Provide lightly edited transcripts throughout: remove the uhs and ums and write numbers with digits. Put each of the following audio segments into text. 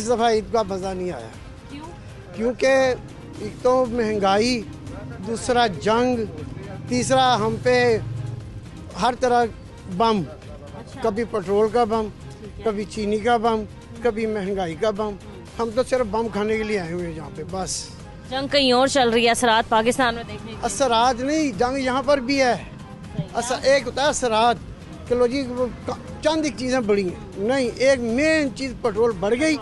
इस दफ़ा ईद का मज़ा नहीं आया। क्यों? क्योंकि एक तो महंगाई, दूसरा जंग, तीसरा हम पे हर तरह बम, कभी पेट्रोल का बम, कभी चीनी का बम, कभी महंगाई का बम। हम तो सिर्फ बम खाने के लिए आए हुए हैं यहाँ पे बस। जंग कहीं और चल रही है, असरात पाकिस्तान में देखने को। असरात नहीं, जंग यहाँ पर भी है। एक होता है असरात कि लो जी चंद एक चीज़ें बढ़ी हैं, नहीं, एक मेन चीज़ पेट्रोल बढ़ गई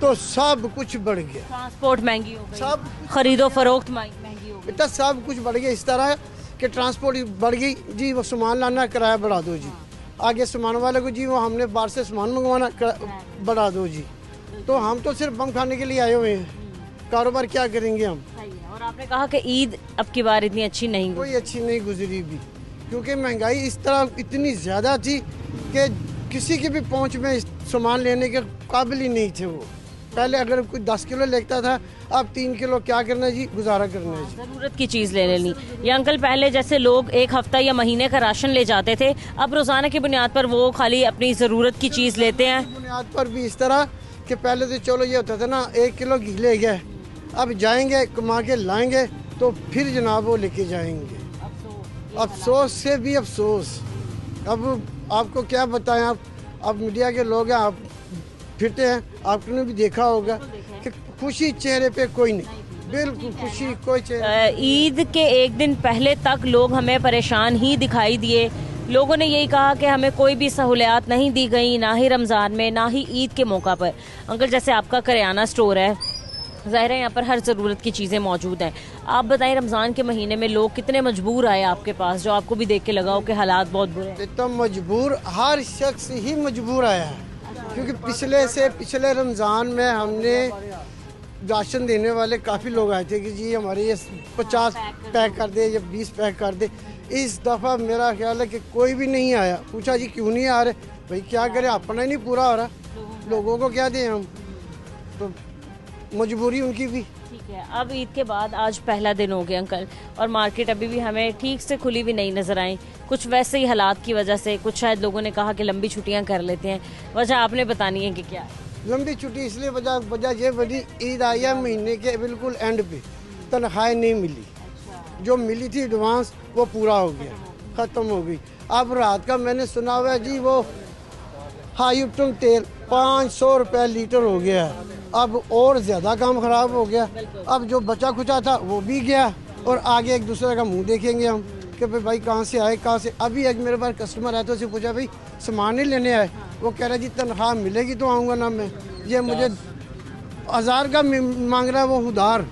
तो सब कुछ बढ़ गया। ट्रांसपोर्ट महंगी हो गई, सब खरीदो फरोख्त महंगी हो गई। बेटा सब कुछ बढ़ गया। इस तरह कि ट्रांसपोर्ट बढ़ गई जी, वो सामान लाना किराया बढ़ा दो जी, आगे सामान वाले को जी वो हमने बाहर से सामान मंगवाना बढ़ा दो जी। तो हम तो सिर्फ बम खाने के लिए आए हुए हैं, कारोबार क्या करेंगे हम। और आपने कहा कि ईद अब की बार इतनी अच्छी नहीं कोई अच्छी नहीं गुजरी भी, क्योंकि महंगाई इस तरह इतनी ज़्यादा थी कि किसी की भी पहुंच में सामान लेने के काबिल ही नहीं थे वो। पहले अगर कोई 10 किलो लेता था, अब 3 किलो क्या करना जी, गुजारा करना है जी। ज़रूरत की चीज़ ले लेनी। ये अंकल पहले जैसे लोग एक हफ्ता या महीने का राशन ले जाते थे, अब रोज़ाना की बुनियाद पर वो खाली अपनी ज़रूरत की चीज़ लेते हैं। बुनियाद पर भी इस तरह कि पहले तो चलो ये होता था ना, 1 किलो घी ले गए, अब जाएंगे कमा के लाएंगे तो फिर जनाब वो लेके जाएंगे। अफसोस से भी अफसोस। अब आपको क्या बताएं, आप मीडिया के लोग हैं, आप फिरते हैं, आपने भी देखा होगा कि खुशी चेहरे पे कोई नहीं, बिल्कुल खुशी कोई चेहरे। ईद के एक दिन पहले तक लोग हमें परेशान ही दिखाई दिए। लोगों ने यही कहा कि हमें कोई भी सहूलियात नहीं दी गई, ना ही रमज़ान में ना ही ईद के मौका पर। अंकल जैसे आपका करियाना स्टोर है, ज़ाहिर है यहाँ पर हर ज़रूरत की चीज़ें मौजूद हैं। आप बताएं रमज़ान के महीने में लोग कितने मजबूर आए आपके पास, जो आपको भी देख के लगा हो कि हालात बहुत बुरे हैं? तो मजबूर हर शख्स ही मजबूर आया है, क्योंकि पिछले रमज़ान में हमने राशन देने वाले काफ़ी लोग आए थे कि जी हमारे ये 50 पैक कर दे या 20 पैक कर दे। इस दफ़ा मेरा ख्याल है कि कोई भी नहीं आया। पूछा जी क्यों नहीं आ रहे, भाई क्या करें, अपना ही नहीं पूरा हो रहा, लोगों को क्या दें हम, तो मजबूरी उनकी भी। ठीक है, अब ईद के बाद आज पहला दिन हो गया अंकल, और मार्केट अभी भी हमें ठीक से खुली भी नहीं नजर आई। कुछ वैसे ही हालात की वजह से, कुछ शायद लोगों ने कहा कि लंबी छुट्टियां कर लेते हैं। वजह आपने बतानी है कि क्या है? लंबी छुट्टी इसलिए वजह ये बड़ी, ईद आई है महीने के बिल्कुल एंड पे, तनख्वाह नहीं मिली। जो मिली थी एडवांस वो पूरा हो गया, ख़त्म हो गई। अब रात का मैंने सुना हुआ है जी वो हाई ऑक्टेन तेल 500 रुपये लीटर हो गया है। अब और ज़्यादा काम ख़राब हो गया। अब जो बचा खुचा था वो भी गया, और आगे एक दूसरे का मुंह देखेंगे हम कि भाई कहाँ से आए, कहाँ से। अभी एक मेरे पास कस्टमर आया तो उसे पूछा भाई सामान नहीं लेने आए, वो कह रहा जी तनख्वाह मिलेगी तो आऊँगा ना मैं, ये मुझे 1000 का मांग रहा है वो उधार।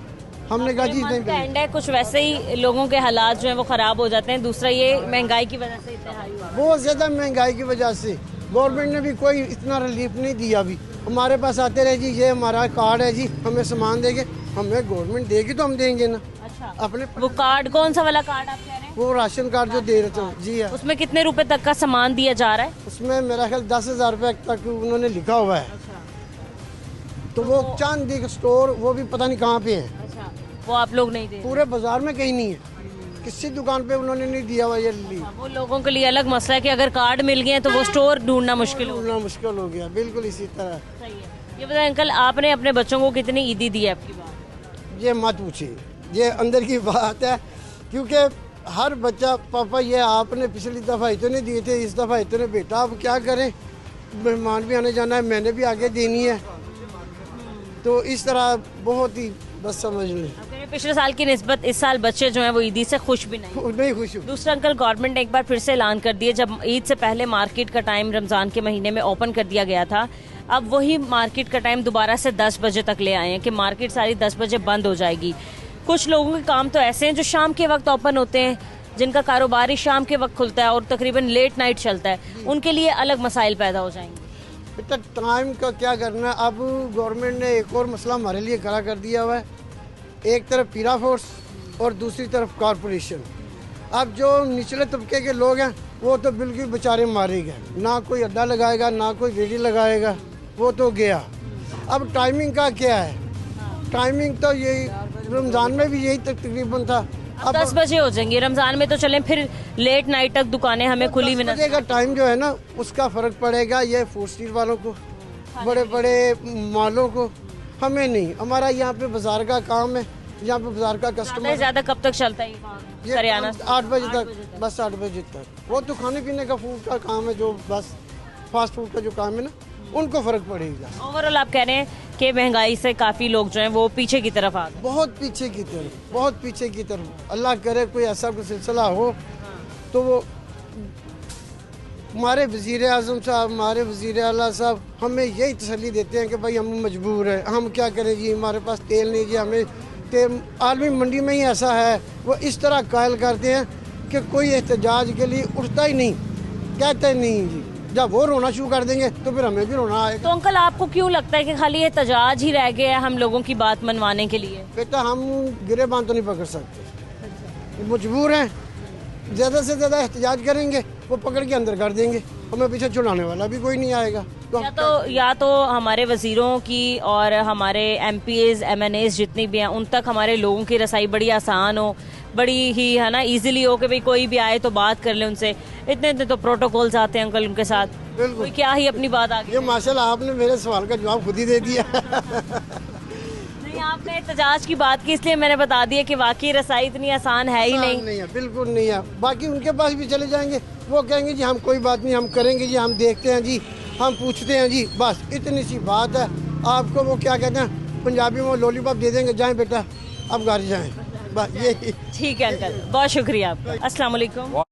हमने कहा जी नहीं। है कुछ वैसे ही लोगों के हालात जो हैं वो ख़राब हो जाते हैं। दूसरा ये महंगाई की वजह से इतने हाई हुआ, बहुत ज़्यादा महंगाई की वजह से गवर्नमेंट ने भी कोई इतना रिलीफ नहीं दिया। अभी हमारे पास आते रहे जी ये हमारा कार्ड है जी, हमें सामान देंगे, हमें गवर्नमेंट देगी तो हम देंगे ना। अच्छा, अपने वो कार्ड कौन सा वाला कार्ड आप कह रहे हैं? वो राशन कार्ड जो दे रहे थे जी है। उसमें कितने रुपए तक का सामान दिया जा रहा है? उसमें मेरा ख्याल 10,000 रुपये तक उन्होंने लिखा हुआ है। तो वो चांद दी स्टोर वो भी पता नहीं कहाँ पे है। अच्छा, वो आप लोग नहीं दे? पूरे बाजार में कहीं नहीं है, किसी दुकान पे उन्होंने नहीं दिया हुआ ये ली। वो लोगों के लिए अलग मसला है कि अगर कार्ड मिल गए तो वो स्टोर ढूंढना मुश्किल हो गया। बिल्कुल इसी तरह। सही है। ये बताएं अंकल, आपने अपने बच्चों को कितनी ईदी दी है आपकी बात? ये मत पूछिए, ये अंदर की बात है, क्योंकि हर बच्चा पापा ये आपने पिछली दफ़ा इतने दिए थे, इस दफ़ा इतने, बेटा अब क्या करें, मेहमान भी आने जाना है, मैंने भी आगे देनी है। तो इस तरह बहुत ही बस समझ लें पिछले साल की निस्बत इस साल बच्चे जो हैं वो ईदी से खुश भी नहीं खुश हूँ। दूसरा अंकल, गवर्नमेंट ने एक बार फिर से ऐलान कर दिया, जब ईद से पहले मार्केट का टाइम रमज़ान के महीने में ओपन कर दिया गया था, अब वही मार्केट का टाइम दोबारा से 10 बजे तक ले आए हैं कि मार्केट सारी 10 बजे बंद हो जाएगी। कुछ लोगों के काम तो ऐसे हैं जो शाम के वक्त ओपन होते हैं, जिनका कारोबार ही शाम के वक्त खुलता है और तकरीबन लेट नाइट चलता है, उनके लिए अलग मसाइल पैदा हो जाएंगे। बेटा टाइम का क्या करना है, अब गवर्नमेंट ने एक और मसला हमारे लिए खड़ा कर दिया हुआ है। एक तरफ पीरा फोर्स और दूसरी तरफ कॉरपोरेशन। अब जो निचले तबके के लोग हैं वो तो बिल्कुल बेचारे मारे गए, ना कोई अड्डा लगाएगा ना कोई रेडी लगाएगा, वो तो गया। अब टाइमिंग का क्या है, टाइमिंग तो यही रमज़ान में भी यही तकरीबन था। अब 10 बजे हो जाएंगे रमज़ान में, तो चलें फिर लेट नाइट तक दुकानें हमें खुली मिल जाएगा। टाइम जो है ना उसका फ़र्क पड़ेगा ये फूड स्ट्रीट वालों को, बड़े बड़े मॉलों को, हमें नहीं। हमारा यहाँ पे बाजार का काम है, यहाँ पे बाजार का कस्टमर। ज्यादा कब तक चलता है ये काम? करियाना 8 बजे तक, बस 8 बजे तक। वो तो खाने पीने का फूड का काम है, जो बस फास्ट फूड का जो काम है ना, उनको फर्क पड़ेगा। ओवरऑल आप कह रहे हैं कि महंगाई से काफी लोग जो हैं वो पीछे की तरफ आ गए। बहुत पीछे की तरफ, बहुत पीछे की तरफ। अल्लाह करे कोई ऐसा कोई सिलसिला हो तो वो हमारे वज़ीर आज़म साहब, हमारे वज़ीर आला साहब हमें यही तसल्ली देते हैं कि भाई हम मजबूर हैं, हम क्या करें जी, हमारे पास तेल नहीं जी, हमें तेल आलमी मंडी में ही ऐसा है। वो इस तरह कायल करते हैं कि कोई एहतजाज के लिए उठता ही नहीं, कहते नहीं जी। जब वो रोना शुरू कर देंगे तो फिर हमें भी रोना आएगा। तो अंकल आपको क्यों लगता है कि खाली एहतजाज ही रह गया है हम लोगों की बात मनवाने के लिए? बेटा हम गिरेबान तो नहीं पकड़ सकते, मजबूर हैं। ज़्यादा से ज़्यादा एहतजाज करेंगे, वो पकड़ के अंदर कर देंगे, हमें पीछे छुड़ाने वाला भी कोई नहीं आएगा। या तो हमारे वजीरों की और हमारे MPs MNAs जितनी भी हैं उन तक हमारे लोगों की रसाई बड़ी आसान हो, बड़ी ही है ना इजीली हो कि भाई कोई भी आए तो बात कर ले उनसे। इतने इतने तो प्रोटोकॉल्स आते हैं अंकल उनके साथ, कोई क्या ही अपनी बात आगे। ये माशाल्लाह आपने मेरे सवाल का जवाब खुद ही दे दिया। नहीं, आपने एहतजाज की बात की इसलिए मैंने बता दिया कि वाकई रसाई इतनी आसान है ही नहीं है, बिल्कुल नहीं है। बाकी उनके पास भी चले जाएंगे, वो कहेंगे जी हम कोई बात नहीं, हम करेंगे जी, हम देखते हैं जी, हम पूछते हैं जी, बस इतनी सी बात है। आपको वो क्या कहते हैं पंजाबी में, लॉलीपॉप दे देंगे, जाएं बेटा अब घर जाएं, बस यही। ठीक है अंकल, बहुत शुक्रिया आपका। अस्सलाम वालेकुम।